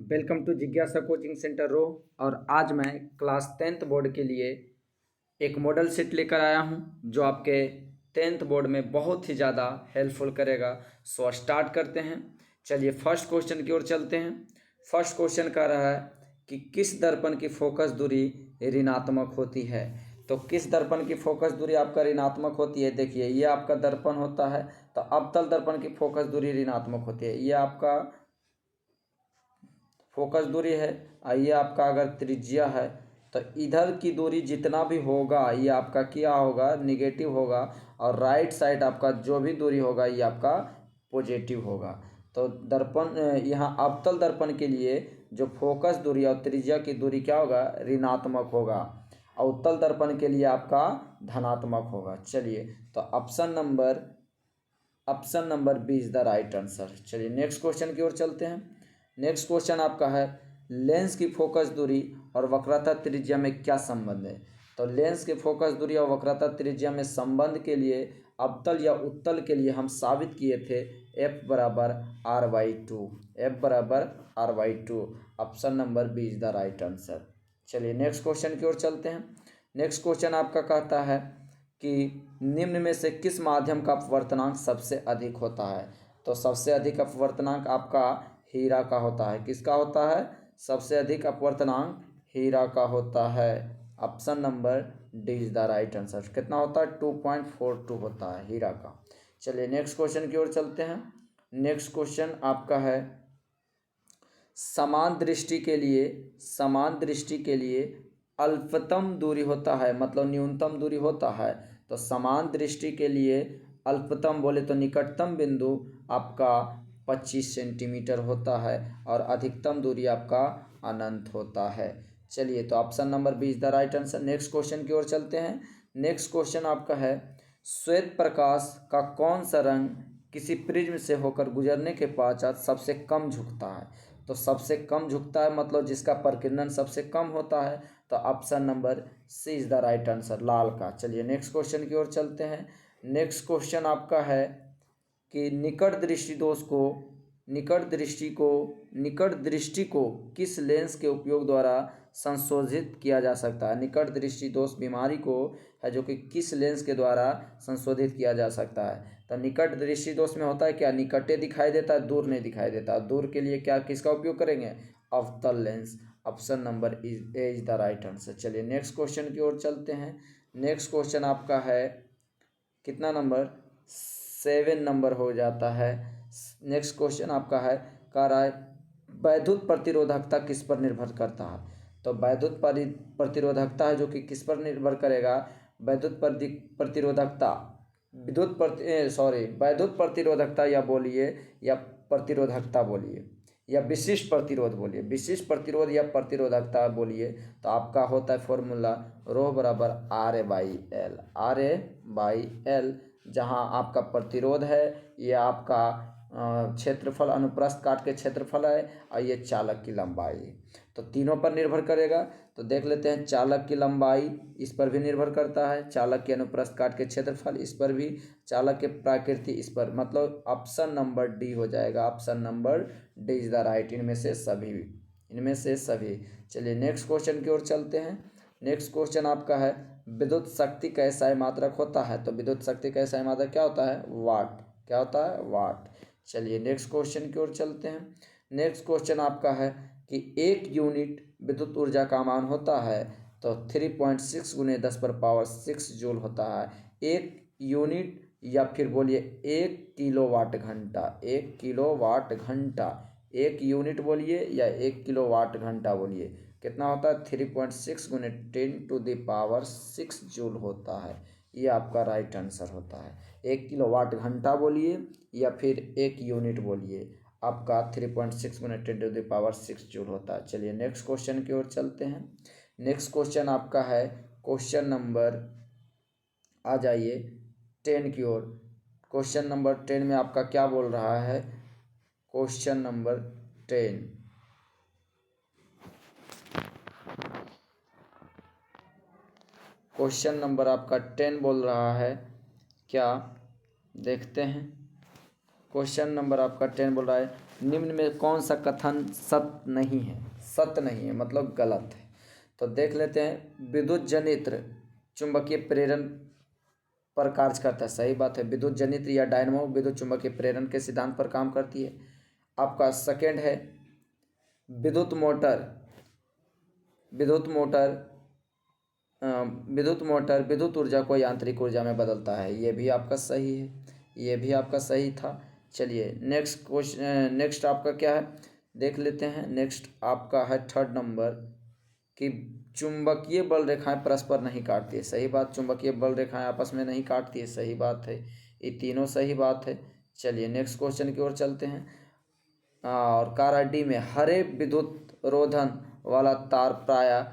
Welcome to जिज्ञासा coaching centre रो। और आज मैं क्लास 10th बोर्ड के लिए एक मॉडल सेट लेकर आया हूं जो आपके 10th बोर्ड में बहुत ही ज़्यादा हेल्पफुल करेगा। सो स्टार्ट करते हैं। चलिए फर्स्ट क्वेश्चन की ओर चलते हैं। फर्स्ट क्वेश्चन कह रहा है कि किस दर्पण की फोकस दूरी ऋणात्मक होती है। तो किस दर्पण की फोकस दूरी आपका ऋणात्मक होती है। देखिए ये आपका दर्पण होता है, तो अवतल दर्पण की फोकस दूरी ऋणात्मक होती है। ये आपका फोकस दूरी है। ये आपका अगर त्रिज्या है तो इधर की दूरी जितना भी होगा ये आपका क्या होगा, निगेटिव होगा। और राइट साइड आपका जो भी दूरी होगा ये आपका पॉजिटिव होगा। तो दर्पण यहाँ अवतल दर्पण के लिए जो फोकस दूरी और त्रिज्या की दूरी क्या होगा, ऋणात्मक होगा। अवतल दर्पण के लिए आपका धनात्मक होगा। चलिए तो option number B is the right answer. चलिए नेक्स्ट क्वेश्चन की ओर चलते हैं। नेक्स्ट क्वेश्चन आपका है लेंस की फोकस दूरी और वक्रता त्रिज्या में क्या संबंध है। तो लेंस के फोकस दूरी और वक्रता त्रिज्या में संबंध के लिए अवतल या उत्तल के लिए हम साबित किए थे F बराबर R/2। F बराबर R/2। Option number B is the right answer. चलिए नेक्स्ट क्वेश्चन की ओर चलते हैं। नेक्स्ट क्वेश्चन आपका कहता है कि निम्न में से किस माध्यम का अपवर्तनांक सबसे अधिक होता है। तो सबसे अधिक अपवर्तनांक आपका हीरा का होता है। किसका होता है, सबसे अधिक अपवर्तनांक हीरा का होता है। Option number D is the right answer. कितना होता है, 2.42 होता है हीरा का। चलिए नेक्स्ट क्वेश्चन की ओर चलते हैं। नेक्स्ट क्वेश्चन आपका है समान दृष्टि के लिए अल्पतम दूरी होता है, मतलब न्यूनतम दूरी होता है। तो समान दृष्टि के लिए अल्पतम बोले तो निकटतम बिंदु आपका 25 सेंटीमीटर होता है और अधिकतम दूरी आपका अनंत होता है। चलिए तो option number B is the right answer. Next question की ओर चलते हैं। नेक्स्ट क्वेश्चन आपका है श्वेत प्रकाश का कौन सा रंग किसी प्रिज्म से होकर गुजरने के पश्चात सबसे कम झुकता है। तो सबसे कम झुकता है मतलब जिसका प्रकीर्णन सबसे कम होता है। तो option number C is the right answer, लाल का। चलिए नेक्स्ट क्वेश्चन की ओर चलते हैं। नेक्स्ट क्वेश्चन आपका है कि निकट दृष्टि को किस लेंस के उपयोग द्वारा संशोधित किया जा सकता है। निकट दृष्टि दोष बीमारी को है जो कि किस लेंस के द्वारा संशोधित किया जा सकता है। तो निकट दृष्टि दोष में होता है क्या, निकटे दिखाई देता है, दूर नहीं दिखाई देता। दूर के लिए क्या किसका उपयोग करेंगे, अवतल lens. Option number A is the right answer. चलिए नेक्स्ट क्वेश्चन की ओर चलते हैं। नेक्स्ट क्वेश्चन आपका है कितना नंबर, 7 नंबर हो जाता है। नेक्स्ट क्वेश्चन आपका है कह रहा है वैद्युत प्रतिरोधकता किस पर निर्भर करता है। तो वैद्युत प्रतिरोधकता है जो कि किस पर निर्भर करेगा, वैद्युत प्रतिरोधकता या बोलिए या प्रतिरोधकता बोलिए या विशिष्ट प्रतिरोध बोलिए, विशिष्ट प्रतिरोध या प्रतिरोधकता बोलिए। तो आपका होता है फॉर्मूला रो बराबर RA/L। RA/L जहाँ आपका प्रतिरोध है, ये आपका क्षेत्रफल अनुप्रस्थ काट के क्षेत्रफल है और ये चालक की लंबाई। तो तीनों पर निर्भर करेगा। तो देख लेते हैं, चालक की लंबाई इस पर भी निर्भर करता है, चालक के अनुप्रस्थ काट के क्षेत्रफल इस पर भी, चालक के प्राकृति इस पर, मतलब ऑप्शन नंबर डी हो जाएगा। Option number D is the right, इनमें से सभी। चलिए नेक्स्ट क्वेश्चन की ओर चलते हैं। नेक्स्ट क्वेश्चन आपका है विद्युत शक्ति का एसआई मात्रक होता है। तो विद्युत शक्ति का एसआई मात्रक क्या होता है, वाट। क्या होता है, वाट। चलिए नेक्स्ट क्वेश्चन की ओर चलते हैं। नेक्स्ट क्वेश्चन आपका है कि 1 यूनिट विद्युत ऊर्जा का मान होता है। तो 3.6 × 10⁻6 जूल होता है। 1 यूनिट या फिर बोलिए 1 किलोवाट घंटा। 1 किलोवाट घंटा, 1 यूनिट बोलिए या 1 किलोवाट घंटा बोलिए, कितना होता है, 3.6 × 10⁻6 जूल होता है। ये आपका राइट आंसर होता है। 1 किलोवाट घंटा बोलिए या फिर 1 यूनिट बोलिए, आपका 3.6 × 10⁻6 जूल होता है। चलिए नेक्स्ट क्वेश्चन की ओर चलते हैं। नेक्स्ट क्वेश्चन आपका है क्वेश्चन नंबर, आ जाइए 10 की ओर। क्वेश्चन नंबर 10 में आपका क्या बोल रहा है, क्वेश्चन नंबर 10 क्वेश्चन नंबर आपका 10 बोल रहा है क्या, देखते हैं। क्वेश्चन नंबर आपका 10 बोल रहा है निम्न में कौन सा कथन सत्य नहीं है? सत्य नहीं है मतलब गलत है। तो देख लेते हैं। विद्युत जनित्र चुंबकीय प्रेरण पर कार्य करता है, सही बात है। विद्युत जनित्र या डायनमो विद्युत चुंबकीय प्रेरण के सिद्धांत पर काम करती है। आपका सेकेंड है विद्युत मोटर। विद्युत मोटर विद्युत मोटर विद्युत ऊर्जा को यांत्रिक ऊर्जा में बदलता है, ये भी आपका सही है, ये भी आपका सही था। चलिए नेक्स्ट क्वेश्चन, नेक्स्ट आपका क्या है देख लेते हैं। नेक्स्ट आपका है थर्ड नंबर कि चुंबकीय बल रेखाएं परस्पर नहीं काटती है, सही बात। चुंबकीय बल रेखाएं आपस में नहीं काटती है, सही बात है। ये तीनों सही बात है। चलिए नेक्स्ट क्वेश्चन की ओर चलते हैं। और कार डी में हरे विद्युत रोधन वाला तार प्रायः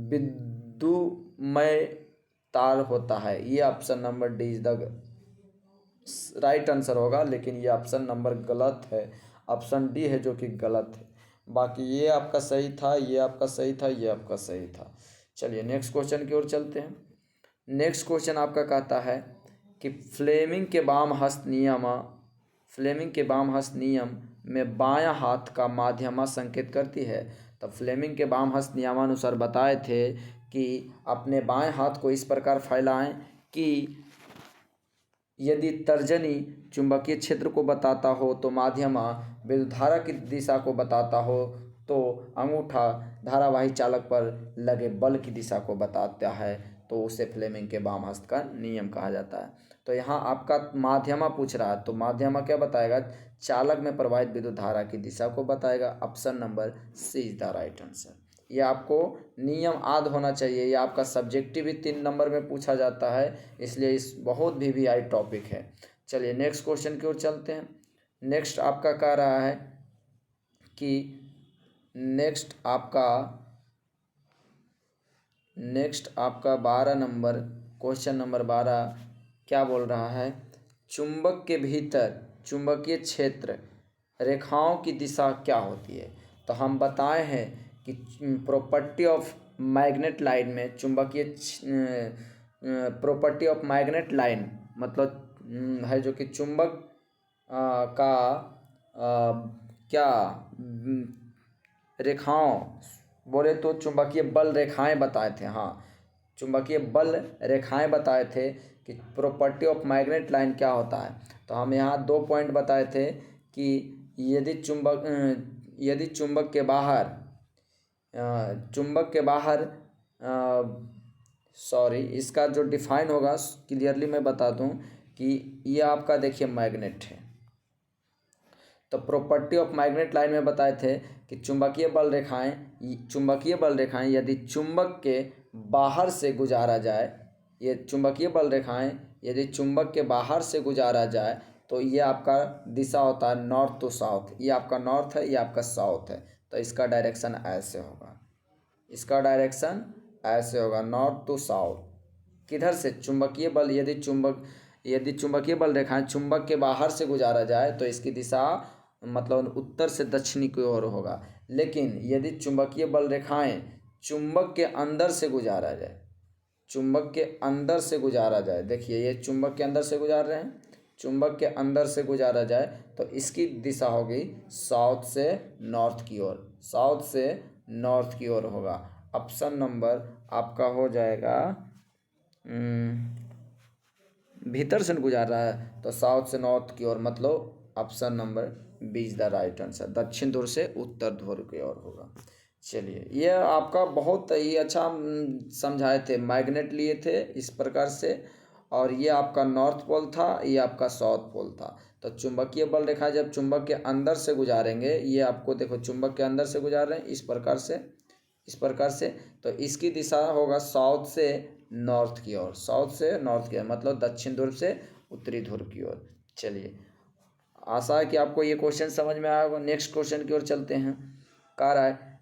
विद्युमय तार होता है, ये option number D is the right answer होगा, लेकिन ये ऑप्शन नंबर गलत है। ऑप्शन डी है जो कि गलत है। बाकी ये आपका सही था, ये आपका सही था, ये आपका सही था। चलिए नेक्स्ट क्वेश्चन की ओर चलते हैं। नेक्स्ट क्वेश्चन आपका कहता है कि फ्लेमिंग के वाम हस्त नियम में बायां हाथ का माध्यमा संकेत करती है। तो फ्लेमिंग के वाम हस्त नियमानुसार बताए थे कि अपने बाएं हाथ को इस प्रकार फैलाएं कि यदि तर्जनी चुंबकीय क्षेत्र को बताता हो तो माध्यमा विद्युत धारा की दिशा को बताता हो, तो अंगूठा धारावाही चालक पर लगे बल की दिशा को बताता है, तो उसे फ्लेमिंग के वाम हस्त का नियम कहा जाता है। तो यहाँ आपका माध्यमा पूछ रहा है, तो माध्यमा क्या बताएगा? चालक में प्रवाहित विद्युत धारा की दिशा को बताएगा। Option number C is the right answer. ये आपको नियम याद होना चाहिए, ये आपका सब्जेक्टिव भी 3 नंबर में पूछा जाता है, इसलिए इस बहुत वीवीआई टॉपिक है। चलिए नेक्स्ट क्वेश्चन की ओर चलते हैं। नेक्स्ट आपका कह रहा है कि नेक्स्ट आपका 12 नंबर क्वेश्चन नंबर 12 क्या बोल रहा है? चुंबक के भीतर चुंबकीय क्षेत्र रेखाओं की दिशा क्या होती है? तो हम बताए हैं कि प्रॉपर्टी ऑफ मैग्नेट लाइन में चुंबकीय प्रॉपर्टी ऑफ मैग्नेट लाइन मतलब है जो कि चुंबक का क्या रेखाओं बोले तो चुंबकीय बल रेखाएं बताए थे। हाँ, चुंबकीय बल रेखाएं बताए थे कि प्रॉपर्टी ऑफ मैग्नेट लाइन क्या होता है। तो हम यहाँ 2 पॉइंट बताए थे कि यदि चुंबक के बाहर सॉरी, इसका जो डिफाइन होगा क्लियरली मैं बता दूं कि ये आपका देखिए मैग्नेट है। तो प्रॉपर्टी ऑफ मैग्नेट लाइन में बताए थे कि चुंबकीय बल रेखाएं यदि चुंबक के बाहर से गुजारा जाए, ये चुंबकीय बल रेखाएं यदि चुंबक के बाहर से गुजारा जाए तो ये आपका दिशा होता है नॉर्थ टू साउथ। ये आपका नॉर्थ है, ये आपका साउथ है, तो इसका डायरेक्शन ऐसे होगा, नॉर्थ टू साउथ। किधर से? चुंबकीय बल यदि चुंबकीय बल रेखाएं चुंबक के बाहर से गुजारा जाए तो इसकी दिशा मतलब उत्तर से दक्षिणी की ओर होगा। लेकिन यदि चुंबकीय बल रेखाएं चुंबक के अंदर से गुजारा जाए, देखिए ये चुंबक के अंदर से गुजार रहे हैं, चुंबक के अंदर से गुजारा जाए तो इसकी दिशा होगी साउथ से नॉर्थ की ओर होगा। ऑप्शन नंबर आपका हो जाएगा भीतर से गुजार रहा है तो साउथ से नॉर्थ की ओर, मतलब option number B is the right answer. दक्षिण ध्रुव से उत्तर ध्रुव की ओर होगा। चलिए ये आपका बहुत ही अच्छा समझाए थे, मैग्नेट लिए थे इस प्रकार से, और ये आपका नॉर्थ पोल था, ये आपका साउथ पोल था। तो चुंबकीय बल रेखा जब चुंबक के अंदर से गुजारेंगे, ये आपको देखो चुंबक के अंदर से गुजार रहे हैं इस प्रकार से, तो इसकी दिशा होगा साउथ से नॉर्थ की ओर, मतलब दक्षिण ध्रुव से उत्तरी ध्रुव की ओर। चलिए आशा है कि आपको ये क्वेश्चन समझ में आया होगा। नेक्स्ट क्वेश्चन की ओर चलते हैं। कह रहा है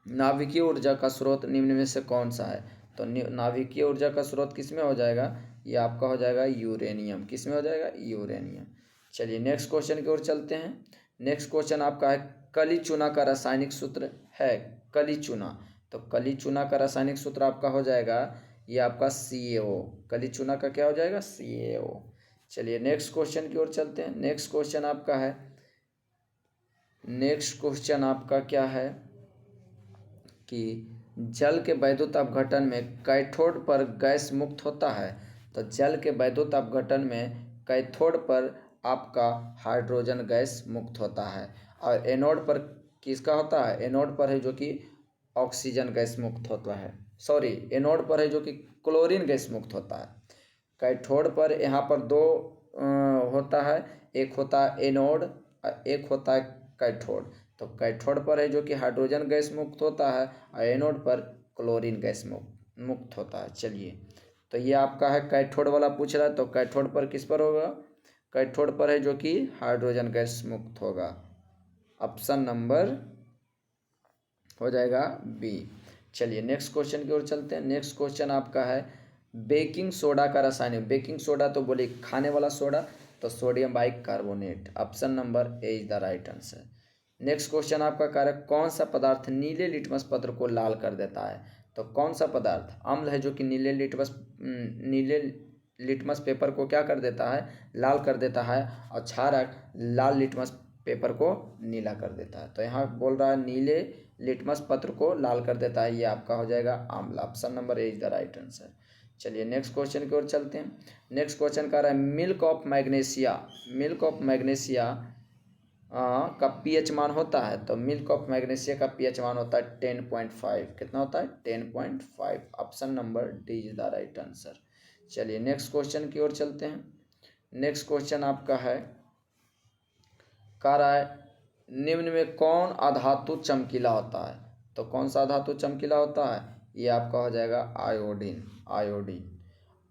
नाभिकीय ऊर्जा का स्रोत निम्न में से कौन सा है? तो नाभिकीय ऊर्जा का स्रोत किस में हो जाएगा? ये आपका हो जाएगा यूरेनियम। किस में हो जाएगा? यूरेनियम। चलिए नेक्स्ट क्वेश्चन की ओर चलते हैं। नेक्स्ट क्वेश्चन आपका है कली चूना का रासायनिक सूत्र है। कली चूना, तो कली चूना का रासायनिक सूत्र आपका हो जाएगा ये आपका CaO। कली चूना का क्या हो जाएगा? CaO। चलिए नेक्स्ट क्वेश्चन की ओर चलते हैं। नेक्स्ट क्वेश्चन आपका क्या है कि जल के वैद्युत अपघटन में कैथोड पर गैस मुक्त होता है। तो जल के वैद्युत अपघटन में कैथोड पर आपका हाइड्रोजन गैस मुक्त होता है, और एनोड पर किसका होता है? एनोड पर है जो कि ऑक्सीजन गैस मुक्त होता है। सॉरी, एनोड पर है जो कि क्लोरीन गैस मुक्त होता है। कैथोड पर यहाँ पर दो होता है, एक होता है एनोड और एक होता है कैथोड। तो कैथोड पर है जो कि हाइड्रोजन गैस मुक्त होता है, और एनोड पर क्लोरीन गैस मुक्त होता है। चलिए, तो ये आपका है कैथोड वाला पूछ रहा है, तो कैथोड पर किस पर होगा? कैथोड पर है जो कि हाइड्रोजन गैस मुक्त होगा। ऑप्शन नंबर हो जाएगा बी। चलिए नेक्स्ट क्वेश्चन की ओर चलते हैं। नेक्स्ट क्वेश्चन आपका है बेकिंग सोडा का रासायनिक। बेकिंग सोडा तो बोले खाने वाला सोडा, तो sodium bicarbonate. Option number A is the right answer. Next question आपका कार्य कौन सा पदार्थ नीले लिटमस पत्र को लाल कर देता है? तो कौन सा पदार्थ? अम्ल है जो कि नीले लिटमस पेपर को क्या कर देता है? लाल कर देता है, और क्षारक लाल लिटमस पेपर को नीला कर देता है। तो यहाँ बोल रहा है नीले लिटमस पत्र को लाल कर देता है, ये आपका हो जाएगा आम्ल। Option number A is the right answer. चलिए नेक्स्ट क्वेश्चन की ओर चलते हैं। नेक्स्ट क्वेश्चन का रहा है मिल्क ऑफ मैग्नीशिया का पीएच मान होता है। तो मिल्क ऑफ मैग्नीशिया का पीएच मान होता है 10.5। कितना होता है? 10.5। Option number D is the right answer. चलिए नेक्स्ट क्वेश्चन की ओर चलते हैं। नेक्स्ट क्वेश्चन आपका है कह रहा है निम्न में कौन अधातु चमकीला होता है? तो कौन सा धातु चमकीला होता है? ये आपका हो जाएगा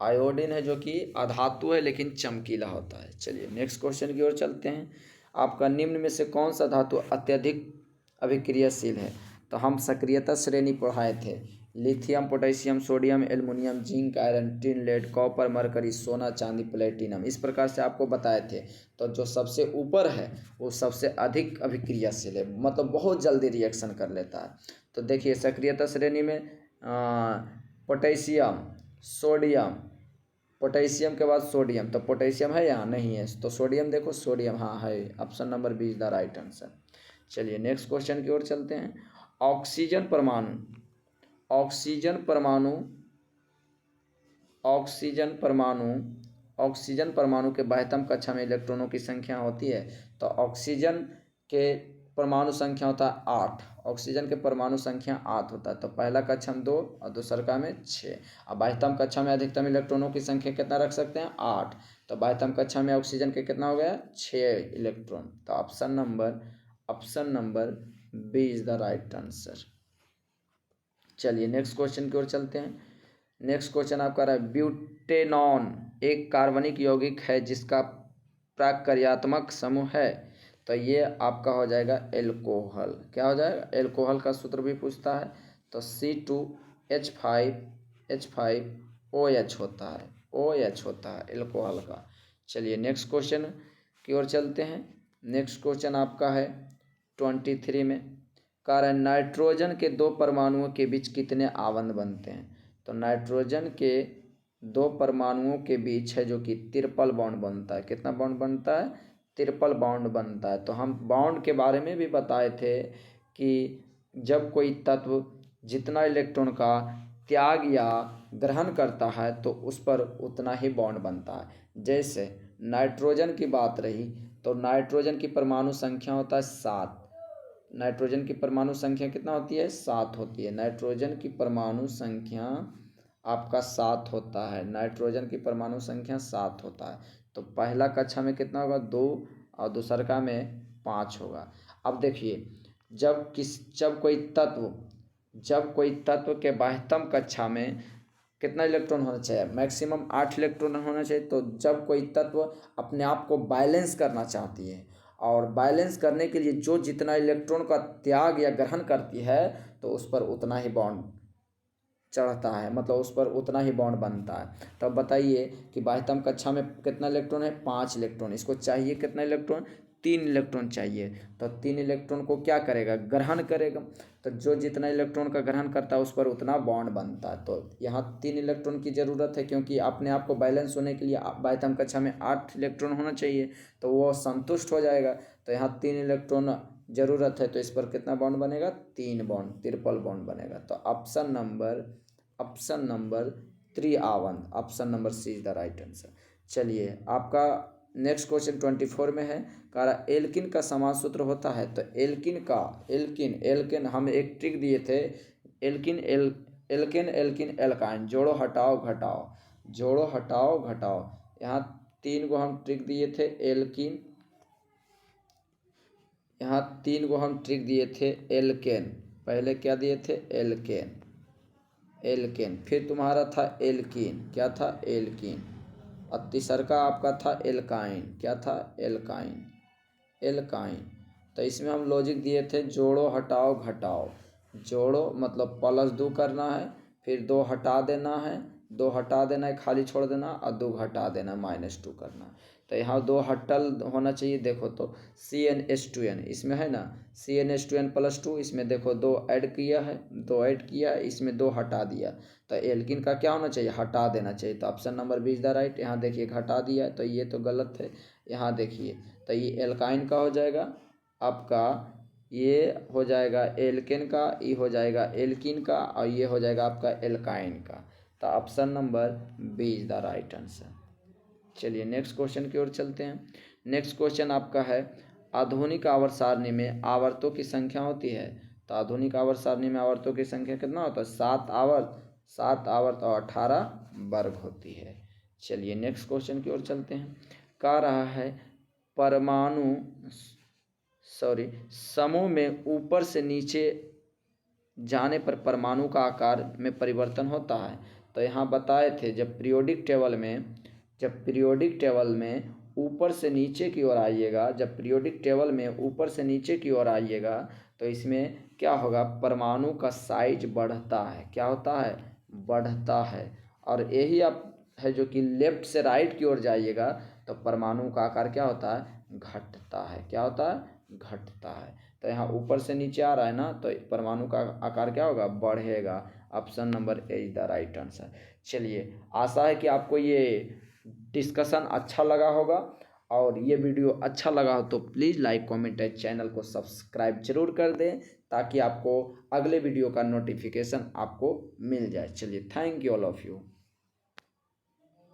आयोडीन है जो कि अधातु है लेकिन चमकीला होता है। चलिए नेक्स्ट क्वेश्चन की ओर चलते हैं। आपका निम्न में से कौन सा धातु अत्यधिक अभिक्रियाशील है? तो हम सक्रियता श्रेणी पढ़ाए थे, lithium, potassium, sodium, aluminium, zinc, iron, tin, lead, copper, mercury, सोना, चांदी, प्लेटिनम, इस प्रकार से आपको बताए थे। तो जो सबसे ऊपर है वो सबसे अधिक अभिक्रियाशील है, मतलब बहुत जल्दी रिएक्शन कर लेता है। तो देखिए सक्रियता श्रेणी में पोटेशियम, सोडियम, पोटेशियम के बाद सोडियम, तो पोटेशियम है यहाँ नहीं है, तो सोडियम देखो, सोडियम हाँ है। Option number B is the right answer. चलिए नेक्स्ट क्वेश्चन की ओर चलते हैं। ऑक्सीजन परमाणु के बाह्यतम कक्षा में इलेक्ट्रॉनों की संख्या होती है। तो ऑक्सीजन के परमाणु संख्या होता है 8। ऑक्सीजन के परमाणु संख्या 8 होता है। तो पहला कक्षा में 2 और दूसरा में 6। अब बाह्यतम कक्षा में अधिकतम इलेक्ट्रॉनों की संख्या कितना रख सकते हैं? 8। तो बाह्यतम कक्षा में ऑक्सीजन के कितना हो गया? 6 इलेक्ट्रॉन। तो option number B is the right answer. चलिए नेक्स्ट क्वेश्चन की ओर चलते हैं। नेक्स्ट क्वेश्चन आपका रहा है ब्यूटेनॉन एक कार्बनिक यौगिक है जिसका प्राक्रियात्मक समूह है। तो ये आपका हो जाएगा एल्कोहल। क्या हो जाएगा? एल्कोहल का सूत्र भी पूछता है। तो C2H5OH होता है, OH होता है एल्कोहल का। चलिए नेक्स्ट क्वेश्चन की ओर चलते हैं। नेक्स्ट क्वेश्चन आपका है 23 में कारण नाइट्रोजन के 2 परमाणुओं के बीच कितने आबंध बनते हैं? तो नाइट्रोजन के 2 परमाणुओं के बीच है जो कि ट्रिपल बॉन्ड बनता है। कितना बॉन्ड बनता है? ट्रिपल बॉन्ड बनता है। तो हम बॉन्ड के बारे में भी बताए थे कि जब कोई तत्व जितना इलेक्ट्रॉन का त्याग या ग्रहण करता है तो उस पर उतना ही बॉन्ड बनता है। जैसे नाइट्रोजन की बात रही तो नाइट्रोजन की परमाणु संख्या होता है 7। नाइट्रोजन की परमाणु संख्या कितना होती है? 7 होती है। नाइट्रोजन की परमाणु संख्या आपका 7 होता है। नाइट्रोजन की परमाणु संख्या 7 होता है। तो पहला कक्षा में कितना होगा? 2 और दूसरा में 5 होगा। अब देखिए जब कोई तत्व के बाह्यतम कक्षा में कितना इलेक्ट्रॉन होना चाहिए? मैक्सिमम 8 इलेक्ट्रॉन होना चाहिए। तो जब कोई तत्व अपने आप को बैलेंस करना चाहती है और बैलेंस करने के लिए जो जितना इलेक्ट्रॉन का त्याग या ग्रहण करती है तो उस पर उतना ही बॉन्ड चढ़ता है, मतलब उस पर उतना ही बॉन्ड बनता है। तो अब बताइए कि बाह्यतम कक्षा में कितना इलेक्ट्रॉन है? 5 इलेक्ट्रॉन। इसको चाहिए कितना इलेक्ट्रॉन? 3 इलेक्ट्रॉन चाहिए, तो 3 इलेक्ट्रॉन को क्या करेगा, ग्रहण करेगा। तो जो जितना इलेक्ट्रॉन का ग्रहण करता है उस पर उतना बॉन्ड बनता है। तो यहाँ 3 इलेक्ट्रॉन की ज़रूरत है, क्योंकि अपने आप को बैलेंस होने के लिए बाह्यतम कक्षा में 8 इलेक्ट्रॉन होना चाहिए, तो वो संतुष्ट हो जाएगा। तो यहाँ 3 इलेक्ट्रॉन ज़रूरत है, तो इस पर कितना बॉन्ड बनेगा, 3 बॉन्ड, ट्रिपल बॉन्ड बनेगा। तो option number 3 A1, option number C is the right answer. चलिए आपका नेक्स्ट क्वेश्चन 24 में है, कह रहा एल्किन का समान सूत्र होता है। तो एल्किन हम एक ट्रिक दिए थे, एल्किन एल्काइन, जोड़ो हटाओ घटाओ। यहाँ 3 को हम ट्रिक दिए थे एल्किन, यहाँ 3 को हम ट्रिक दिए थे एल्केन। पहले क्या दिए थे, एल्केन, फिर तुम्हारा था एल्कीन, क्या था, एल्कीन, और तीसर का आपका था एल्काइन, क्या था, एल्काइन। तो इसमें हम लॉजिक दिए थे जोड़ो हटाओ घटाओ। जोड़ो मतलब +2 करना है, फिर 2 हटा देना है, खाली छोड़ देना, और 2 घटा देना, -2 करना है। तो यहाँ 2 हटल होना चाहिए। देखो तो CnH2n इसमें है ना, CnH2n +2, इसमें देखो 2 ऐड किया है, इसमें 2 हटा दिया। तो एल्किन का क्या होना चाहिए, हटा देना चाहिए। तो option number B is the right. यहाँ देखिए घटा दिया है, तो ये तो गलत है। यहाँ देखिए, तो ये एल्काइन का हो जाएगा आपका, ये हो जाएगा एल्केन का, ये हो जाएगा एल्किन का, और ये हो जाएगा आपका एल्काइन का। तो option number B is the right answer. चलिए नेक्स्ट क्वेश्चन की ओर चलते हैं। नेक्स्ट क्वेश्चन आपका है, आधुनिक आवर्त सारणी में आवर्तों की संख्या होती है। तो आधुनिक आवर्त सारणी में आवर्तों की संख्या कितना होता है, 7 आवर्त और 18 वर्ग होती है। चलिए नेक्स्ट क्वेश्चन की ओर चलते हैं। कह रहा है समूह में ऊपर से नीचे जाने पर परमाणु का आकार में परिवर्तन होता है। तो यहाँ बताए थे, जब पीरियोडिक टेबल में ऊपर से नीचे की ओर आइएगा, तो इसमें क्या होगा, परमाणु का साइज बढ़ता है। क्या होता है, बढ़ता है। और यही आप है जो कि लेफ्ट से राइट की ओर जाइएगा, तो परमाणु का आकार क्या होता है, घटता है। क्या होता है, घटता है। तो यहाँ ऊपर से नीचे आ रहा है ना, तो परमाणु का आकार क्या होगा, बढ़ेगा। Option number A is the right answer. चलिए आशा है कि आपको ये डिस्कशन अच्छा लगा होगा, और ये वीडियो अच्छा लगा हो तो please like comment and channel को सब्सक्राइब जरूर कर दें, ताकि आपको अगले वीडियो का नोटिफिकेशन आपको मिल जाए। चलिए thank you all of you.